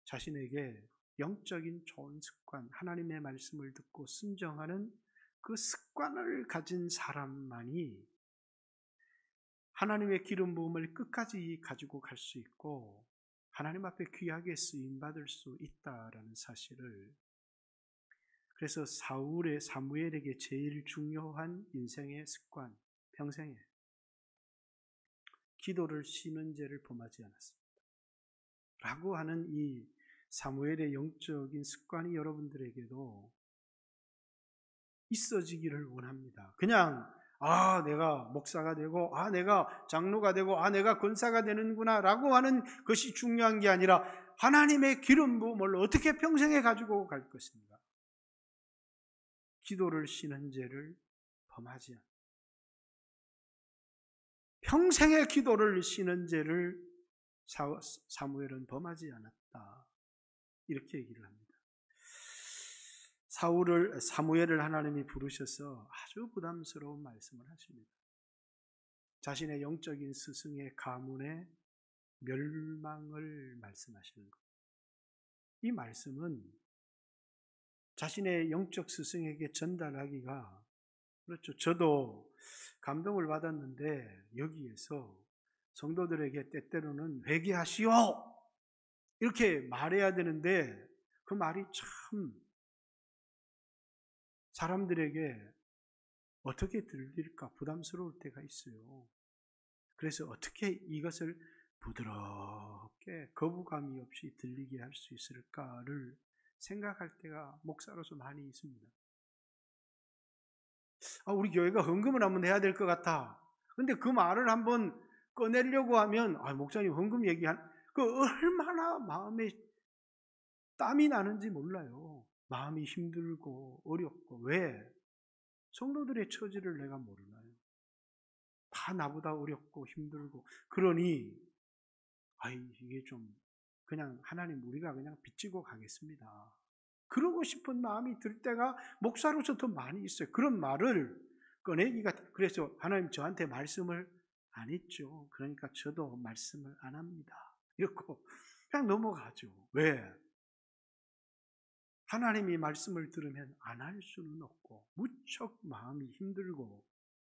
[SPEAKER 1] 자신에게 영적인 좋은 습관, 하나님의 말씀을 듣고 순종하는 그 습관을 가진 사람만이 하나님의 기름 부음을 끝까지 가지고 갈 수 있고 하나님 앞에 귀하게 쓰임받을 수 있다라는 사실을, 그래서 사무엘에게 제일 중요한 인생의 습관, 평생에 기도를 쉬는 죄를 범하지 않았습니다 라고 하는 이 사무엘의 영적인 습관이 여러분들에게도 있어지기를 원합니다. 그냥 내가 목사가 되고 내가 장로가 되고 내가 권사가 되는구나 라고 하는 것이 중요한 게 아니라 하나님의 기름 부음을 어떻게 평생에 가지고 갈 것인가. 기도를 쉬는 죄를 범하지 않는다. 평생의 기도를 쉬는 죄를 사무엘은 범하지 않았다. 이렇게 얘기를 합니다. 사무엘을 하나님이 부르셔서 아주 부담스러운 말씀을 하십니다. 자신의 영적인 스승의 가문의 멸망을 말씀하시는 것. 이 말씀은 자신의 영적 스승에게 전달하기가, 그렇죠. 저도 감동을 받았는데 여기에서 성도들에게 때때로는 회개하시오 이렇게 말해야 되는데 그 말이 참 사람들에게 어떻게 들릴까 부담스러울 때가 있어요. 그래서 어떻게 이것을 부드럽게 거부감이 없이 들리게 할 수 있을까를 생각할 때가 목사로서 많이 있습니다. 우리 교회가 헌금을 한번 해야 될 것 같아. 근데 그 말을 한번 꺼내려고 하면 목사님 헌금 그 얼마나 마음에 땀이 나는지 몰라요. 마음이 힘들고 어렵고. 왜? 성도들의 처지를 내가 모르나요? 다 나보다 어렵고 힘들고. 그러니 이게 좀 그냥 하나님 우리가 그냥 빚지고 가겠습니다. 그러고 싶은 마음이 들 때가 목사로서 더 많이 있어요. 그런 말을 꺼내기가, 그래서 하나님 저한테 말씀을 안 했죠. 그러니까 저도 말씀을 안 합니다. 이렇게 그냥 넘어가죠. 왜? 하나님이 말씀을 들으면 안 할 수는 없고 무척 마음이 힘들고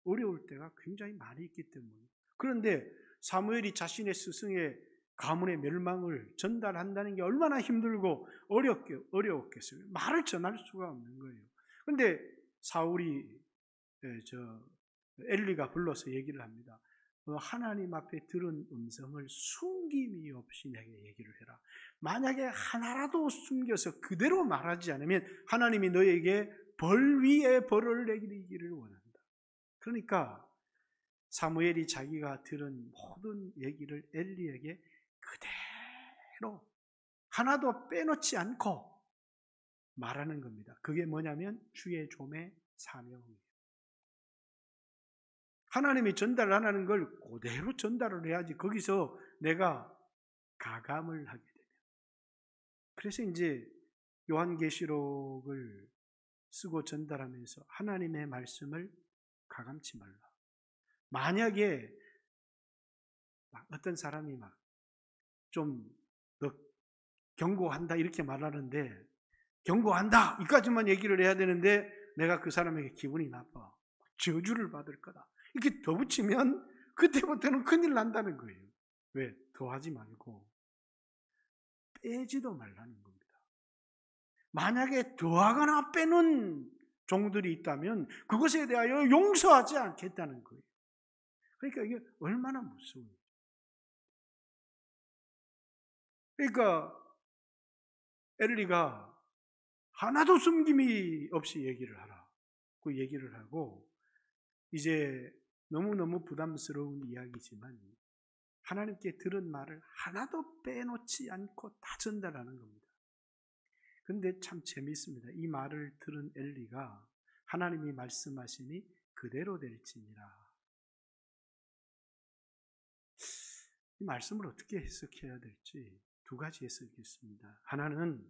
[SPEAKER 1] 어려울 때가 굉장히 많이 있기 때문에. 그런데 사무엘이 자신의 스승의 가문의 멸망을 전달한다는 게 얼마나 힘들고 어려웠겠어요. 말을 전할 수가 없는 거예요. 그런데 사울이 엘리가 불러서 얘기를 합니다. 하나님 앞에 들은 음성을 숨김이 없이 내게 얘기를 해라. 만약에 하나라도 숨겨서 그대로 말하지 않으면 하나님이 너에게 벌 위에 벌을 내리기를 원한다. 그러니까 사무엘이 자기가 들은 모든 얘기를 엘리에게 그대로 하나도 빼놓지 않고 말하는 겁니다. 그게 뭐냐면 주의 종의 사명이에요. 하나님이 전달하는 걸 그대로 전달을 해야지 거기서 내가 가감을 하게 되면. 그래서 이제 요한계시록을 쓰고 전달하면서 하나님의 말씀을 가감치 말라. 만약에 어떤 사람이 막 좀 너 경고한다 이렇게 말하는데 경고한다 이까지만 얘기를 해야 되는데 내가 그 사람에게 기분이 나빠. 저주를 받을 거다. 이렇게 더 붙이면 그때부터는 큰일 난다는 거예요. 왜? 더 하지 말고 빼지도 말라는 겁니다. 만약에 더하거나 빼는 종들이 있다면 그것에 대하여 용서하지 않겠다는 거예요. 그러니까 이게 얼마나 무서워요. 그러니까 엘리가 하나도 숨김이 없이 얘기를 하라. 그 얘기를 하고 이제 너무너무 부담스러운 이야기지만 하나님께 들은 말을 하나도 빼놓지 않고 다 전달하는 겁니다. 그런데 참 재미있습니다. 이 말을 들은 엘리가 하나님이 말씀하시니 그대로 될지니라. 이 말씀을 어떻게 해석해야 될지 두 가지 해석이 있습니다. 하나는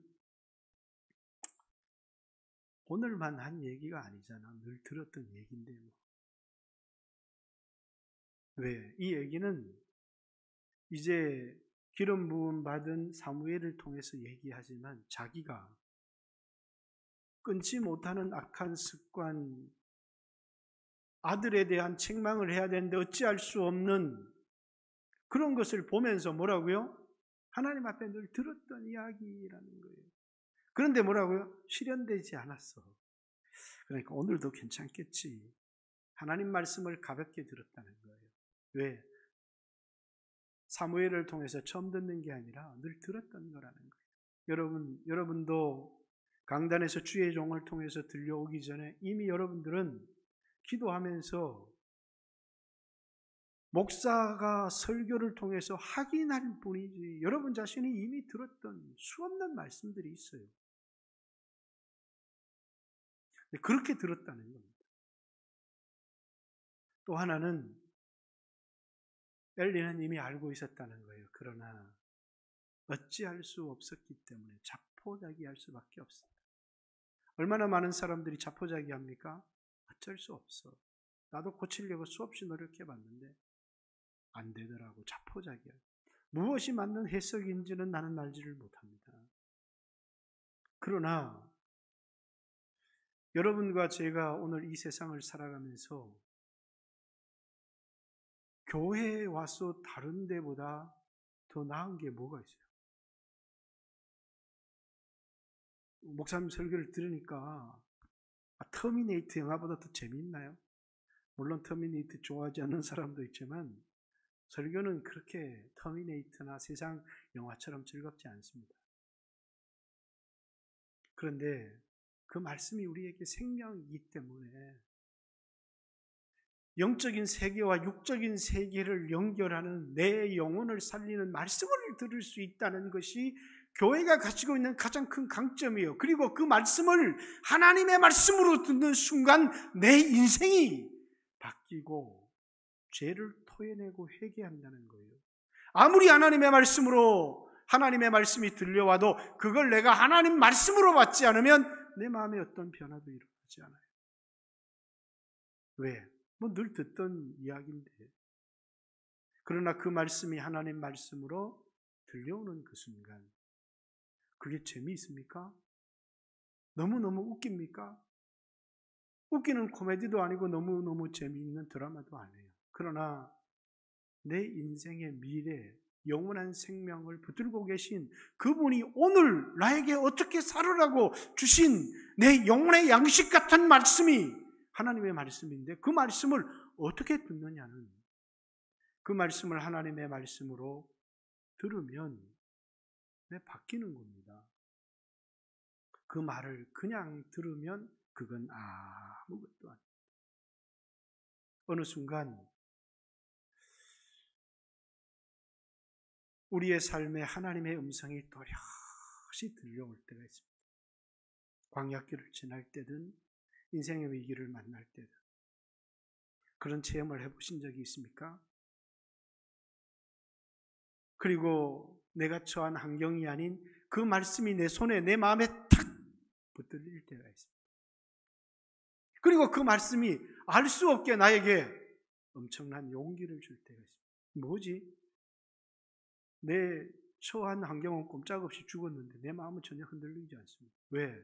[SPEAKER 1] 오늘만 한 얘기가 아니잖아. 늘 들었던 얘기인데 뭐. 왜? 이 얘기는 이제 기름 부음 받은 사무엘을 통해서 얘기하지만 자기가 끊지 못하는 악한 습관, 아들에 대한 책망을 해야 되는데 어찌할 수 없는 그런 것을 보면서 뭐라고요? 하나님 앞에 늘 들었던 이야기라는 거예요. 그런데 뭐라고요? 실현되지 않았어. 그러니까 오늘도 괜찮겠지. 하나님 말씀을 가볍게 들었다는 거예요. 왜? 사무엘을 통해서 처음 듣는 게 아니라 늘 들었던 거라는 거예요. 여러분도 강단에서 주의 종을 통해서 들려오기 전에 이미 여러분들은 기도하면서 목사가 설교를 통해서 확인할 뿐이지 여러분 자신이 이미 들었던 수없는 말씀들이 있어요. 그렇게 들었다는 겁니다. 또 하나는 엘리는 이미 알고 있었다는 거예요. 그러나 어찌할 수 없었기 때문에 자포자기할 수밖에 없습니다. 얼마나 많은 사람들이 자포자기합니까? 어쩔 수 없어. 나도 고치려고 수없이 노력해봤는데 안 되더라고. 자포자기야. 무엇이 맞는 해석인지는 나는 알지를 못합니다. 그러나 여러분과 제가 오늘 이 세상을 살아가면서 교회에 와서 다른 데보다 더 나은 게 뭐가 있어요? 목사님 설교를 들으니까 터미네이터 영화보다 더 재미있나요? 물론 터미네이터 좋아하지 않는 사람도 있지만 설교는 그렇게 터미네이터나 세상 영화처럼 즐겁지 않습니다. 그런데 그 말씀이 우리에게 생명이기 때문에 영적인 세계와 육적인 세계를 연결하는 내 영혼을 살리는 말씀을 들을 수 있다는 것이 교회가 가지고 있는 가장 큰 강점이에요. 그리고 그 말씀을 하나님의 말씀으로 듣는 순간 내 인생이 바뀌고 죄를 토해내고 회개한다는 거예요. 아무리 하나님의 말씀으로 하나님의 말씀이 들려와도 그걸 내가 하나님 말씀으로 받지 않으면 내 마음에 어떤 변화도 일어나지 않아요. 왜? 뭐 늘 듣던 이야기인데. 그러나 그 말씀이 하나님 말씀으로 들려오는 그 순간 그게 재미있습니까? 너무너무 웃깁니까? 웃기는 코미디도 아니고 너무너무 재미있는 드라마도 아니에요. 그러나 내 인생의 미래, 영원한 생명을 붙들고 계신 그분이 오늘 나에게 어떻게 살으라고 주신 내 영혼의 양식 같은 말씀이 하나님의 말씀인데 그 말씀을 어떻게 듣느냐는, 그 말씀을 하나님의 말씀으로 들으면 바뀌는 겁니다. 그 말을 그냥 들으면 그건 아무것도 아닙니다. 어느 순간 우리의 삶에 하나님의 음성이 또렷이 들려올 때가 있습니다. 광야길을 지날 때든 인생의 위기를 만날 때든. 그런 체험을 해보신 적이 있습니까? 그리고 내가 처한 환경이 아닌 그 말씀이 내 손에, 내 마음에 탁 붙들릴 때가 있습니다. 그리고 그 말씀이 알 수 없게 나에게 엄청난 용기를 줄 때가 있습니다. 뭐지? 내 처한 환경은 꼼짝없이 죽었는데 내 마음은 전혀 흔들리지 않습니다. 왜?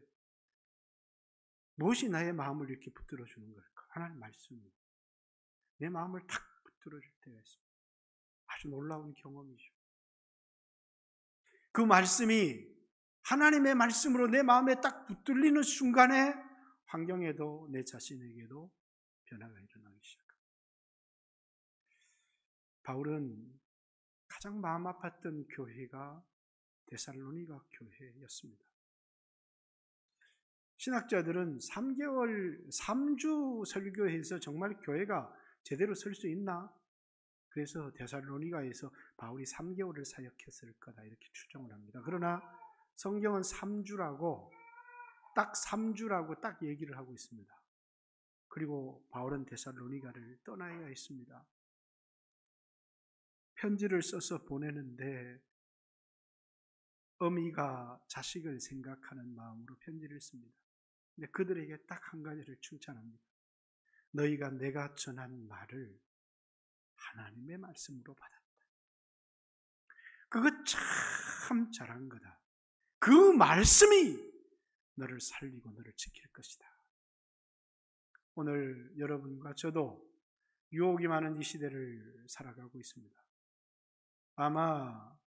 [SPEAKER 1] 무엇이 나의 마음을 이렇게 붙들어 주는 걸까? 하나님 말씀이 내 마음을 탁 붙들어 줄 때가 있습니다. 아주 놀라운 경험이죠. 그 말씀이 하나님의 말씀으로 내 마음에 딱 붙들리는 순간에 환경에도 내 자신에게도 변화가 일어나기 시작합니다. 바울은 가장 마음 아팠던 교회가 데살로니가 교회였습니다. 신학자들은 3주 설교해서 정말 교회가 제대로 설 수 있나? 그래서 데살로니가에서 바울이 3개월을 사역했을 거다 이렇게 추정을 합니다. 그러나 성경은 3주라고 딱 얘기를 하고 있습니다. 그리고 바울은 데살로니가를 떠나야 했습니다. 편지를 써서 보내는데 어미가 자식을 생각하는 마음으로 편지를 씁니다. 근데 그들에게 딱 한 가지를 칭찬합니다. 너희가 내가 전한 말을 하나님의 말씀으로 받았다. 그거 참 잘한 거다. 그 말씀이 너를 살리고 너를 지킬 것이다. 오늘 여러분과 저도 유혹이 많은 이 시대를 살아가고 있습니다. 아마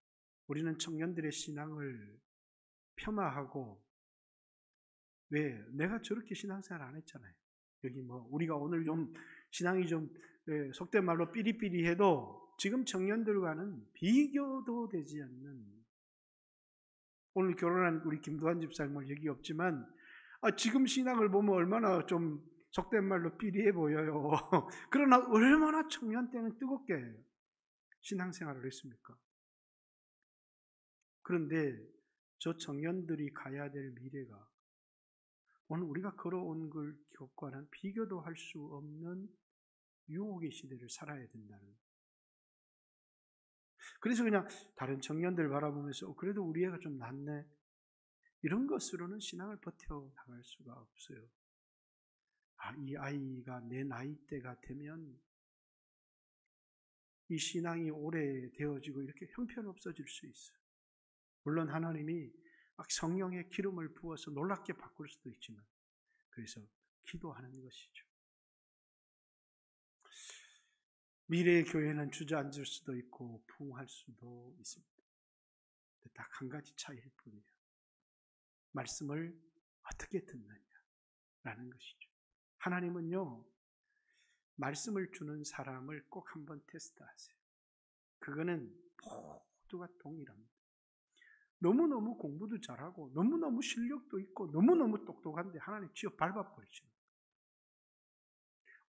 [SPEAKER 1] 우리는 청년들의 신앙을 폄하하고, 왜? 내가 저렇게 신앙생활 안 했잖아요. 여기 우리가 오늘 좀 신앙이 좀 속된 말로 삐리삐리해도 지금 청년들과는 비교도 되지 않는, 오늘 결혼한 우리 김도환 집사님은 여기 없지만 지금 신앙을 보면 얼마나 좀 속된 말로 삐리해 보여요. 그러나 얼마나 청년 때는 뜨겁게 신앙생활을 했습니까? 그런데 저 청년들이 가야 될 미래가 오늘 우리가 걸어온 것과는 비교도 할 수 없는 유혹의 시대를 살아야 된다는 거예요. 그래서 그냥 다른 청년들 바라보면서 그래도 우리 애가 좀 낫네, 이런 것으로는 신앙을 버텨나갈 수가 없어요. 이 아이가 내 나이대가 되면 이 신앙이 오래되어지고 이렇게 형편없어질 수 있어요. 물론 하나님이 막 성령의 기름을 부어서 놀랍게 바꿀 수도 있지만, 그래서 기도하는 것이죠. 미래의 교회는 주저앉을 수도 있고 부흥할 수도 있습니다. 딱 한 가지 차이일 뿐이에요. 말씀을 어떻게 듣느냐라는 것이죠. 하나님은요, 말씀을 주는 사람을 꼭 한번 테스트하세요. 그거는 모두가 동일합니다. 너무너무 공부도 잘하고 너무너무 실력도 있고 너무너무 똑똑한데 하나님 쥐어 밟아버리시는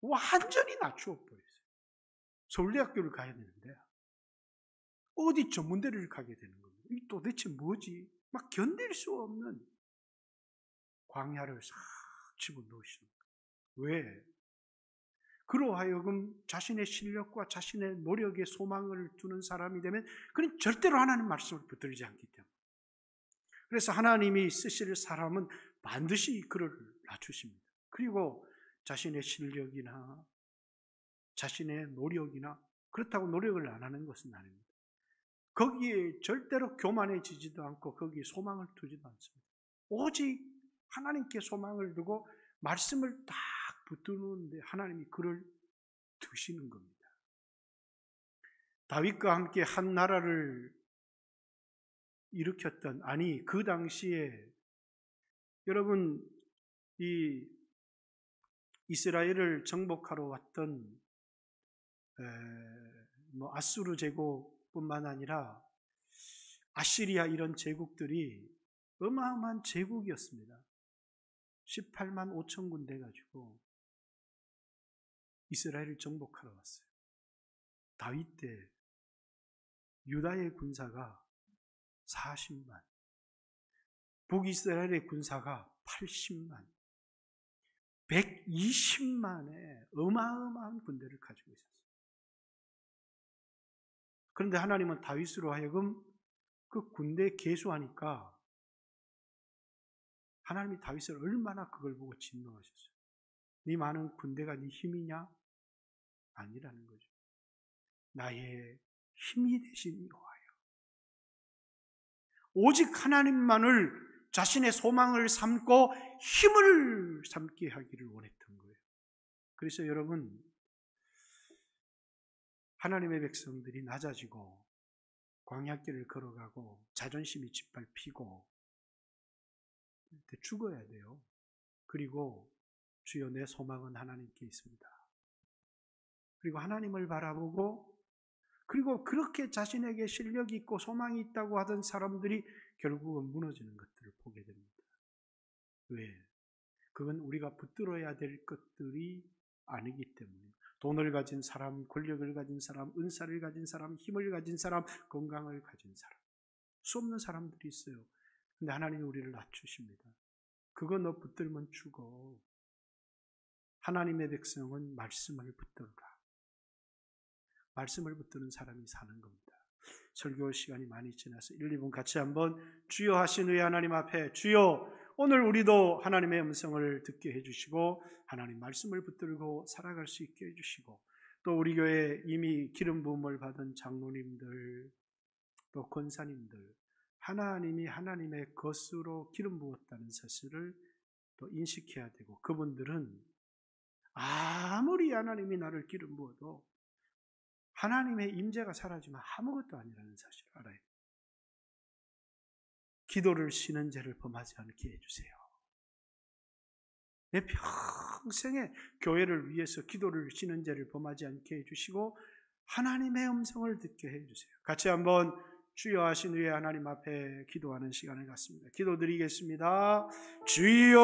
[SPEAKER 1] 거예요. 완전히 낮추어버렸어요. 서울대학교를 가야 되는데 어디 전문대를 가게 되는 겁니다. 이게 도대체 뭐지? 막 견딜 수 없는 광야를 싹 집어넣으시는 거예요. 왜? 그로 하여금 자신의 실력과 자신의 노력에 소망을 두는 사람이 되면 그는 절대로 하나님 말씀을 붙들지 않기 때문에, 그래서 하나님이 쓰실 사람은 반드시 그를 낮추십니다. 그리고 자신의 실력이나 자신의 노력이나, 그렇다고 노력을 안 하는 것은 아닙니다. 거기에 절대로 교만해지지도 않고 거기에 소망을 두지도 않습니다. 오직 하나님께 소망을 두고 말씀을 딱 붙드는데 하나님이 그를 두시는 겁니다. 다윗과 함께 한 나라를 일으켰던, 그 당시에 여러분 이 이스라엘을 정복하러 왔던 아수르 제국뿐만 아니라 아시리아 이런 제국들이 어마어마한 제국이었습니다. 18만 5천 군데 가지고 이스라엘을 정복하러 왔어요. 다윗 때 유다의 군사가 40만, 북이스라엘의 군사가 80만, 120만의 어마어마한 군대를 가지고 있었어요. 그런데 하나님은 다윗으로 하여금 그 군대 계수하니까 하나님이 다윗을 얼마나 그걸 보고 진노하셨어요. 네 많은 군대가 네 힘이냐? 아니라는 거죠. 나의 힘이 되신 여호와여. 오직 하나님만을 자신의 소망을 삼고 힘을 삼게 하기를 원했던 거예요. 그래서 여러분, 하나님의 백성들이 낮아지고 광야길을 걸어가고 자존심이 짓밟히고 죽어야 돼요. 그리고 주여 내 소망은 하나님께 있습니다. 그리고 하나님을 바라보고, 그리고 그렇게 자신에게 실력이 있고 소망이 있다고 하던 사람들이 결국은 무너지는 것들을 보게 됩니다. 왜? 그건 우리가 붙들어야 될 것들이 아니기 때문에. 돈을 가진 사람, 권력을 가진 사람, 은사를 가진 사람, 힘을 가진 사람, 건강을 가진 사람, 수 없는 사람들이 있어요. 근데 하나님이 우리를 낮추십니다. 그거 너 붙들면 죽어. 하나님의 백성은 말씀을 붙들어라. 말씀을 붙드는 사람이 사는 겁니다. 설교 시간이 많이 지나서 1, 2분 같이 한번 주여 하신 후에 하나님 앞에, 주여 오늘 우리도 하나님의 음성을 듣게 해주시고 하나님 말씀을 붙들고 살아갈 수 있게 해주시고, 또 우리 교회에 이미 기름 부음을 받은 장로님들, 또 권사님들, 하나님이 하나님의 것으로 기름 부었다는 사실을 또 인식해야 되고, 그분들은 아무리 하나님이 나를 기름 부어도 하나님의 임재가 사라지면 아무것도 아니라는 사실을 알아요. 기도를 쉬는 죄를 범하지 않게 해주세요. 내 평생에 교회를 위해서 기도를 쉬는 죄를 범하지 않게 해주시고 하나님의 음성을 듣게 해주세요. 같이 한번 주여 하신 후에 하나님 앞에 기도하는 시간을 갖습니다. 기도드리겠습니다. 주여